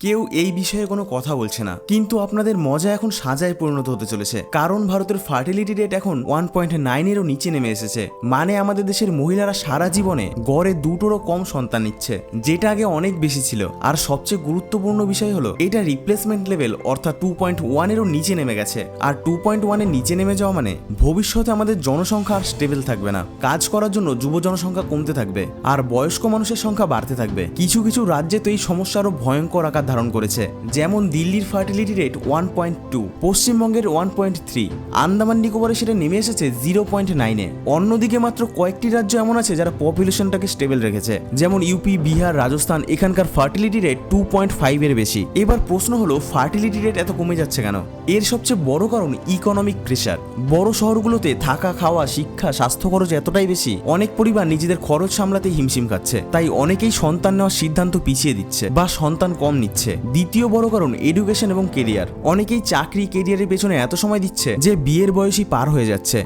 কেউ এই বিষয়ে কোনো কথা বলছে না, কিন্তু আপনাদের মজা এখন সাজায় পরিণত হতে চলেছে। কারণ ভারতের ফার্টিলিটি রেট এখন 1.9-এরও নিচে নেমে এসেছে। মানে আমাদের দেশের মহিলারা সারা জীবনে গড়ে দুটোরও কম সন্তান নিচ্ছে, যেটা আগে অনেক বেশি ছিল। আর সবচেয়ে গুরুত্বপূর্ণ বিষয় হলো এটা রিপ্লেসমেন্ট লেভেল অর্থাৎ 2.1-এরও নিচে নেমে গেছে। আর 2.1-এর নিচে নেমে যাওয়া মানে ভবিষ্যতে আমাদের জনসংখ্যা আর স্টেবল থাকবে না। কাজ করার জন্য যুব জনসংখ্যা কমতে থাকবে আর বয়স্ক মানুষের সংখ্যা বাড়তে থাকবে। কিছু কিছু রাজ্যে তো এই সমস্যা আরো ভয়ঙ্কর আকার ধারণ করেছে, যেমন দিল্লির ফার্টিলিটি রেট 1.2, পশ্চিমবঙ্গের 1.3, আন্দামান নিকোবরে সেটা নেমে এসেছে 0.9-এ। অন্যদিকে মাত্র কয়েকটি রাজ্য এমন আছে যারা পপুলেশনটাকে স্টেবল রেখেছে, যেমন ইউপি, বিহার, রাজস্থান। এখানকার ফার্টিলিটি রেট 2.5-এর বেশি। এবার প্রশ্ন হলো ফার্টিলিটি রেট এত কমে যাচ্ছে কেন? এর সবচেয়ে বড় কারণ ইকোনমিক প্রেশার। বড় শহরগুলোতে থাকা, খাওয়া, শিক্ষা, স্বাস্থ্য খরচ এতটাই বেশি, অনেক পরিবার নিজেদের খরচ সামলাতে হিমশিম খাচ্ছে। তাই অনেকেই সন্তান নেওয়ার সিদ্ধান্ত পিছিয়ে দিচ্ছে বা সন্তান কম নিচ্ছে। দ্বিতীয় বড় কারণ এডুকেশন এবং কেরিয়ার। অনেকেই চাকরি, কেরিয়ারের পেছনে এত সময় দিচ্ছে যে বিয়ের বয়সই পার হয়ে যাচ্ছে।